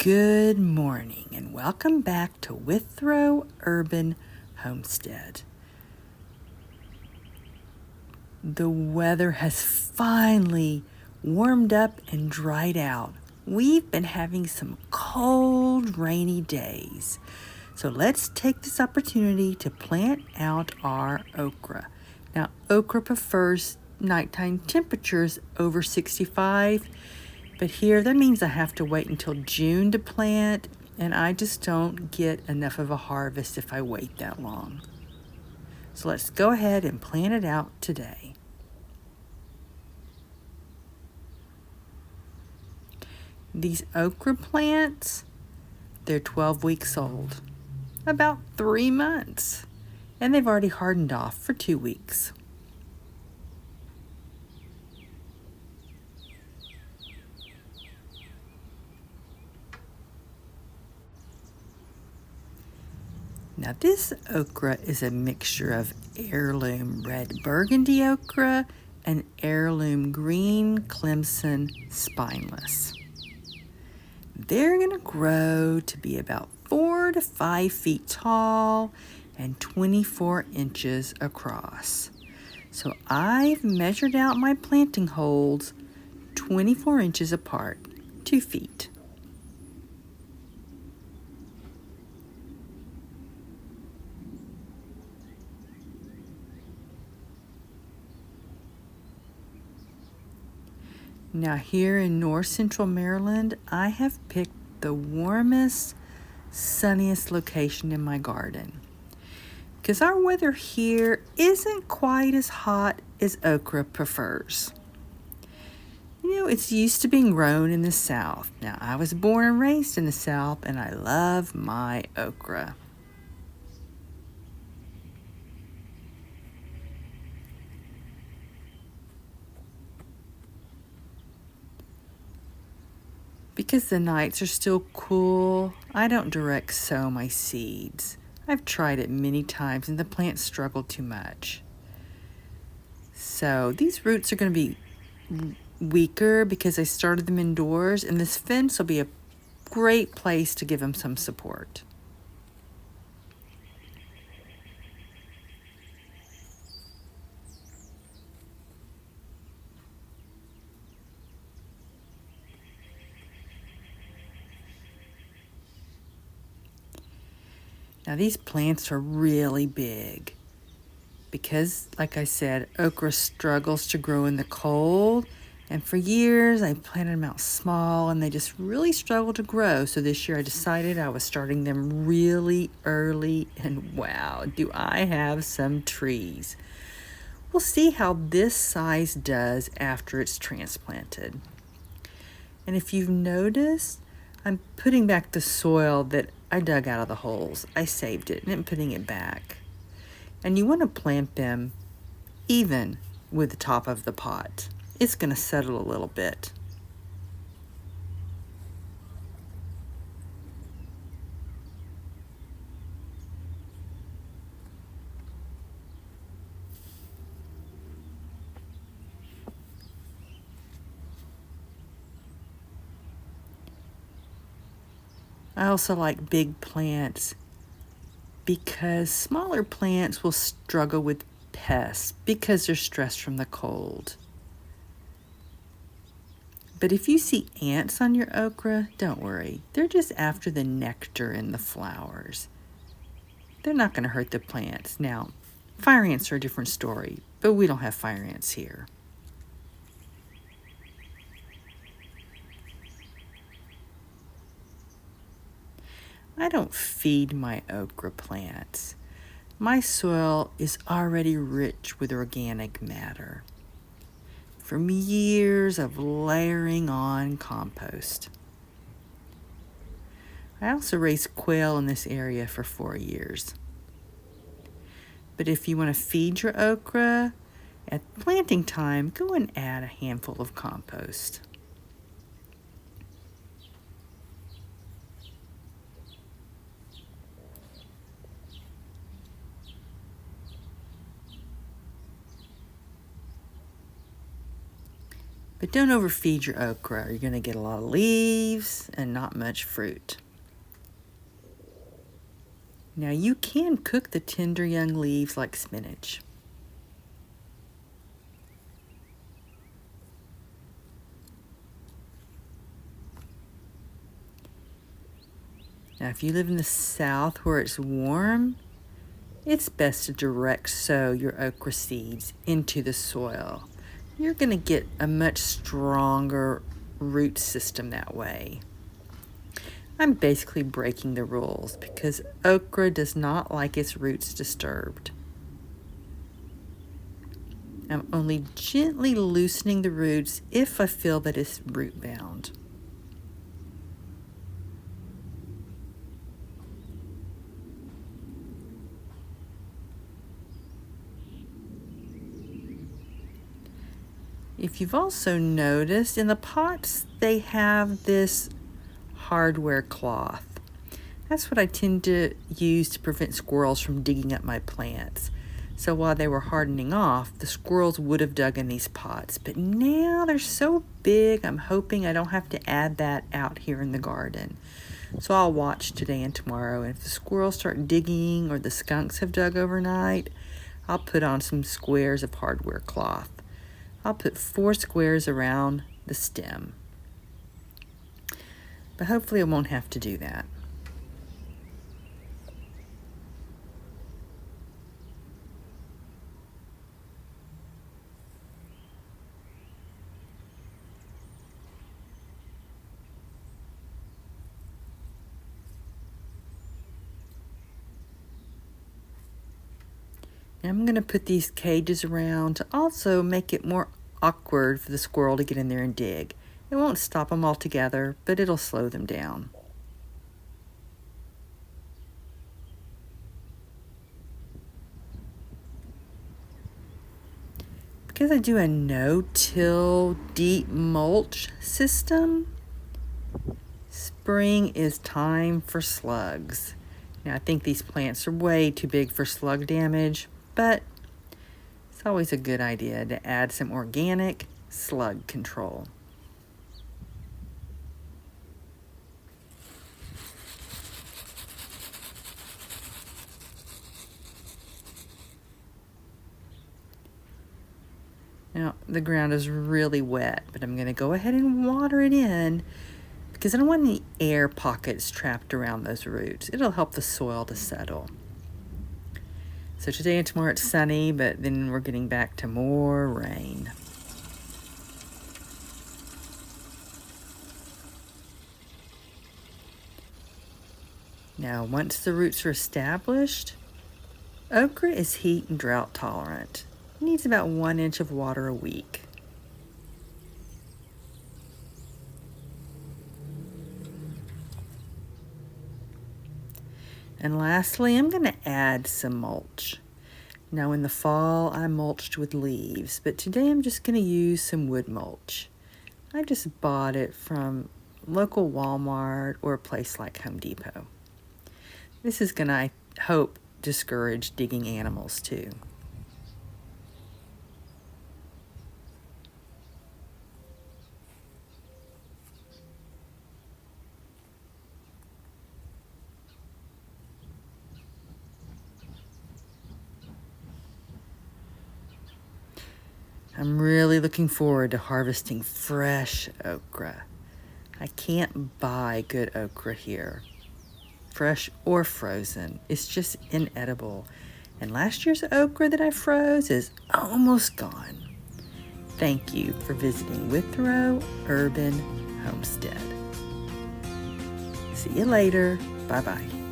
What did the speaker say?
Good morning and welcome back to Withrow Urban Homestead. The weather has finally warmed up and dried out. We've been having some cold, rainy days. So let's take this opportunity to plant out our okra. Now, okra prefers nighttime temperatures over 65. But here, that means I have to wait until June to plant, and I just don't get enough of a harvest if I wait that long. So let's go ahead and plant it out today. These okra plants, they're 12 weeks old, about 3 months, and they've already hardened off for 2 weeks. Now this okra is a mixture of heirloom red burgundy okra and heirloom green Clemson spineless. They're going to grow to be about 4 to 5 feet tall and 24 inches across. So I've measured out my planting holes 24 inches apart, 2 feet. Now here in north central Maryland, I have picked the warmest, sunniest location in my garden. Because our weather here isn't quite as hot as okra prefers. You know, it's used to being grown in the South. Now, I was born and raised in the South, and I love my okra. Because the nights are still cool, I don't direct sow my seeds. I've tried it many times and the plants struggle too much. So these roots are going to be weaker because I started them indoors, and this fence will be a great place to give them some support. Now these plants are really big because, like I said, okra struggles to grow in the cold, and for years I planted them out small and they just really struggle to grow. So this year I decided I was starting them really early, and wow, do I have some trees. We'll see how this size does after it's transplanted. And if you've noticed, I'm putting back the soil that I dug out of the holes. I saved it and I'm putting it back. And you want to plant them even with the top of the pot. It's going to settle a little bit. I also like big plants because smaller plants will struggle with pests because they're stressed from the cold. But if you see ants on your okra, don't worry. They're just after the nectar in the flowers. They're not going to hurt the plants. Now, fire ants are a different story, but we don't have fire ants here. I don't feed my okra plants. My soil is already rich with organic matter from years of layering on compost. I also raised quail in this area for 4 years. But if you want to feed your okra, at planting time, go and add a handful of compost. But don't overfeed your okra. You're going to get a lot of leaves and not much fruit. Now you can cook the tender young leaves like spinach. Now if you live in the South where it's warm, it's best to direct sow your okra seeds into the soil. You're going to get a much stronger root system that way. I'm basically breaking the rules because okra does not like its roots disturbed. I'm only gently loosening the roots if I feel that it's root bound. If you've also noticed, in the pots they have this hardware cloth. That's what I tend to use to prevent squirrels from digging up my plants. So while they were hardening off, the squirrels would have dug in these pots. But now they're so big, I'm hoping I don't have to add that out here in the garden. So I'll watch today and tomorrow, and if the squirrels start digging or the skunks have dug overnight, I'll put on some squares of hardware cloth. I'll put 4 squares around the stem. But hopefully I won't have to do that. Now I'm going to put these cages around to also make it more awkward for the squirrel to get in there and dig. It won't stop them altogether, but it'll slow them down. Because I do a no-till deep mulch system, spring is time for slugs. Now I think these plants are way too big for slug damage, but it's always a good idea to add some organic slug control. Now, the ground is really wet, but I'm going to go ahead and water it in because I don't want any air pockets trapped around those roots. It'll help the soil to settle. So today and tomorrow it's sunny, but then we're getting back to more rain. Now, once the roots are established, okra is heat and drought tolerant. It needs about 1 inch of water a week. And lastly, I'm going to add some mulch. Now in the fall, I mulched with leaves, but today I'm just going to use some wood mulch. I just bought it from local Walmart or a place like Home Depot. This is going to, I hope, discourage digging animals too. I'm really looking forward to harvesting fresh okra. I can't buy good okra here, fresh or frozen. It's just inedible. And last year's okra that I froze is almost gone. Thank you for visiting Withrow Urban Homestead. See you later. Bye-bye.